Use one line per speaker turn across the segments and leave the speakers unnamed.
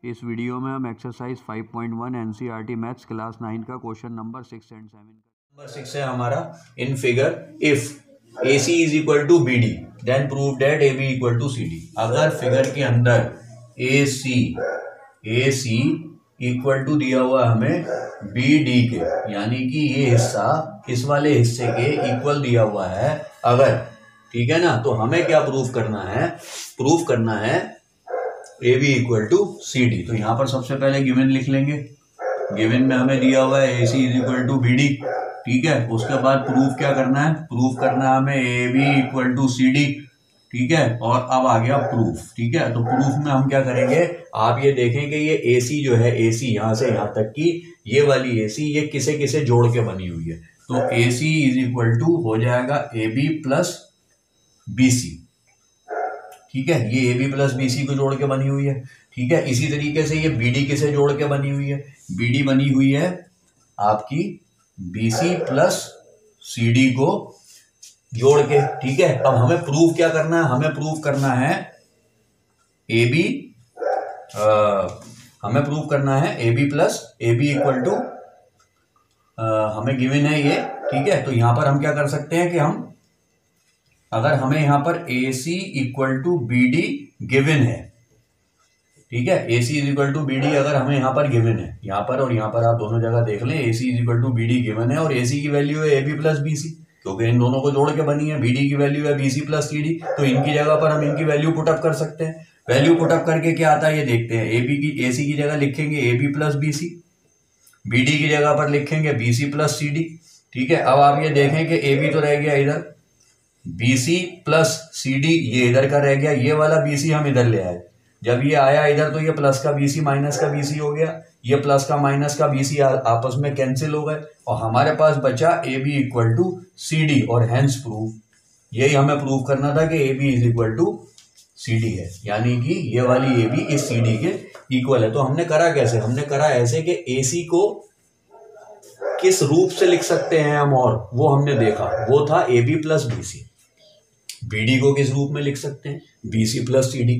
इस वीडियो में हम एक्सरसाइज 5.1 एनसीईआरटी मैथ्स क्लास 9 का क्वेश्चन नंबर 6 एंड 7
नंबर 6 है हमारा। In figure if AC is equal to BD then prove that AB equal to CD। अगर figure के अंदर AC इक्वल टू दिया हुआ हमें BD के, यानी कि ये हिस्सा इस वाले हिस्से के इक्वल दिया हुआ है अगर, ठीक है ना, तो हमें क्या प्रूव करना है? प्रूव करना है AB इक्वल टू CD। तो यहां पर सबसे पहले गिवन लिख लेंगे। गिवन में हमें दिया हुआ है AC is equal to BD, ठीक है। उसके बाद प्रूफ क्या करना है? प्रूफ करना है हमें AB इक्वल टू CD, ठीक है। और अब आ गया प्रूफ, ठीक है। तो प्रूफ में हम क्या करेंगे? आप ये देखेंगे ये AC जो है, AC यहां से यहां तक की ये वाली AC ये किसे किसे जोड़ के बनी हुई है? तो AC इज इक्वल टू हो जाएगा AB प्लस BC, ठीक है। ये AB प्लस BC को जोड़ के बनी हुई है, ठीक है। इसी तरीके से ये BD किसे जोड़ के बनी हुई है? BD बनी हुई है आपकी BC प्लस CD को जोड़ के, ठीक है। अब हमें प्रूफ क्या करना है? हमें प्रूफ करना है AB, हमें प्रूफ करना है AB plus AB equal to, हमें गिवन है ये, ठीक है। तो यहां पर हम क्या कर सकते हैं कि हम, अगर हमें यहां पर AC equal to BD given है, ठीक है, AC is equal to BD अगर हमें यहां पर गिवन है, यहां पर और यहां पर आप दोनों जगह देख लें, AC is equal to BD given है और AC की वैल्यू है AB प्लस BC, क्योंकि इन दोनों को जोड़ के बनी है। BD की वैल्यू है BC प्लस CD, तो इनकी जगह पर हम इनकी वैल्यू पुटअप कर सकते हैं। वैल्यू पुटअप करके क्या आता है ये देखते हैं। AC की जगह लिखेंगे AB प्लस BC, BD की जगह पर लिखेंगे BC प्लस CD, ठीक है। अब आप ये देखें कि AB तो रह गया इधर, BC प्लस CD ये इधर का रह गया, ये वाला BC हम इधर ले आए। जब ये आया इधर तो ये प्लस का BC माइनस का BC हो गया, ये प्लस का माइनस का BC आपस में कैंसिल हो गए और हमारे पास बचा AB इक्वल टू CD और हेंस प्रूफ। यही हमें प्रूफ करना था कि AB is equal to CD है, यानी कि ये वाली AB इस CD के इक्वल है। तो हमने करा कैसे? हमने करा ऐसे कि AC को किस रूप से लिख सकते हैं हम, और वो हमने देखा, वो था AB प्लस BC। BD को किस रूप में लिख सकते हैं? BC plus CD।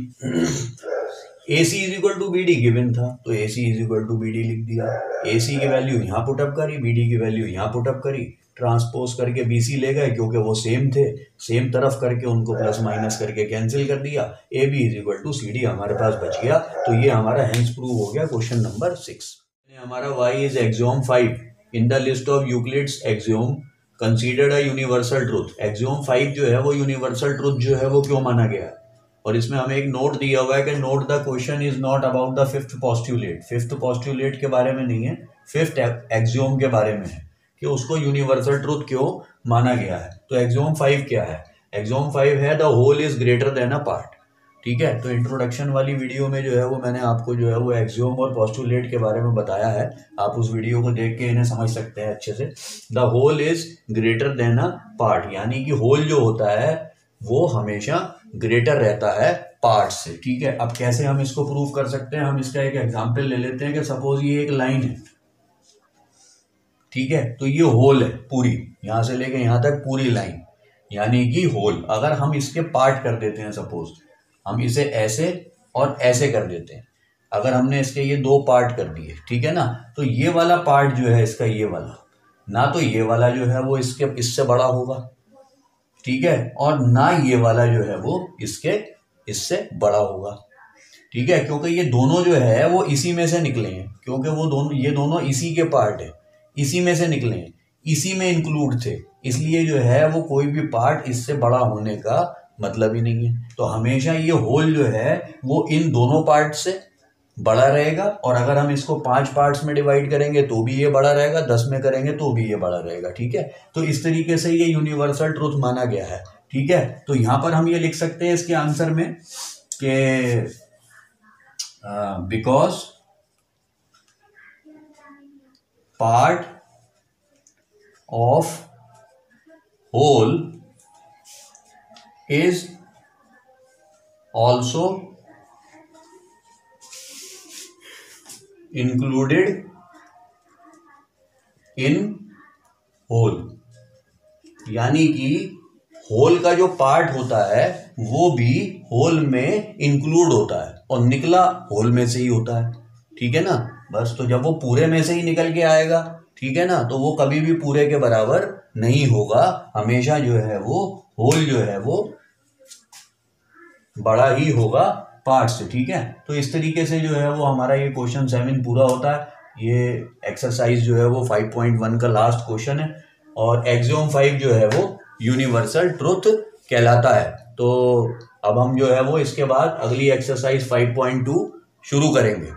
AC is equal to BD given था, तो AC is equal to BD लिख दिया। AC की वैल्यू यहाँ पुटअप करी, BD की वैल्यू यहाँ पुटअप करी, ट्रांसपोज करके BC ले गए क्योंकि वो सेम थे, सेम तरफ करके उनको प्लस माइनस करके कैंसिल कर दिया। AB is equal to CD हमारे पास बच गया। तो ये हमारा हेंस प्रूव हो गया क्वेश्चन नंबर 6। हमारा Y is axiom 5 in the list of Euclid's axiom considered a universal truth. Axiom 5 जो है वो यूनिवर्सल ट्रूथ जो है वो क्यों माना गया है? और इसमें हमें एक नोट दिया हुआ है कि note the question is not about the fifth postulate. Fifth postulate के बारे में नहीं है, फिफ्थ एक्सियोम के बारे में है कि उसको यूनिवर्सल ट्रूथ क्यों माना गया है। तो एक्सियोम 5 क्या है? एक्सियोम 5 है the whole is greater than a part, ठीक है। तो इंट्रोडक्शन वाली वीडियो में जो है वो मैंने आपको जो है वो एक्सियोम और पोस्टुलेट के बारे में बताया है। आप उस वीडियो को देख के इन्हें समझ सकते हैं अच्छे से। The whole is greater than a part, यानी कि होल जो होता है वो हमेशा ग्रेटर रहता है पार्ट से, ठीक है। अब कैसे हम इसको प्रूव कर सकते हैं? हम इसका एक एग्जांपल ले लेते हैं कि सपोज ये एक लाइन है, ठीक है। तो ये होल है पूरी, यहां से लेके यहां तक पूरी लाइन, यानी कि होल। अगर हम इसके पार्ट कर देते हैं, सपोज हम इसे ऐसे और ऐसे कर देते हैं, अगर हमने इसके ये दो पार्ट कर दिए, ठीक है ना, तो ये वाला पार्ट जो है इसका, ये वाला ना, तो ये वाला जो है वो इससे बड़ा होगा, ठीक है, और ना ये वाला जो है वो इससे बड़ा होगा, ठीक है। क्योंकि ये दोनों जो है वो इसी में से निकले हैं, क्योंकि ये दोनों इसी के पार्ट है, इसी में से निकले हैं, इसी में इंक्लूड थे, इसलिए जो है वो कोई भी पार्ट इससे बड़ा होने का मतलब ही नहीं है। तो हमेशा ये होल जो है वो इन दोनों पार्ट से बड़ा रहेगा, और अगर हम इसको 5 पार्ट्स में डिवाइड करेंगे तो भी ये बड़ा रहेगा, 10 में करेंगे तो भी ये बड़ा रहेगा, ठीक है। तो इस तरीके से ये यूनिवर्सल ट्रूथ माना गया है, ठीक है। तो यहां पर हम ये लिख सकते हैं इसके आंसर में कि because part of whole is also included in whole, यानी कि होल का जो पार्ट होता है वो भी होल में इंक्लूड होता है और निकला होल में से ही होता है, ठीक है ना। बस तो जब वो पूरे में से ही निकल के आएगा, ठीक है ना, तो वो कभी भी पूरे के बराबर नहीं होगा, हमेशा जो है वो होल जो है वो बड़ा ही होगा पार्ट से, ठीक है। तो इस तरीके से जो है वो हमारा ये क्वेश्चन 7 पूरा होता है। ये एक्सरसाइज जो है वो 5.1 का लास्ट क्वेश्चन है और एक्सियोम 5 जो है वो यूनिवर्सल ट्रुथ कहलाता है। तो अब हम जो है वो इसके बाद अगली एक्सरसाइज 5.2 शुरू करेंगे।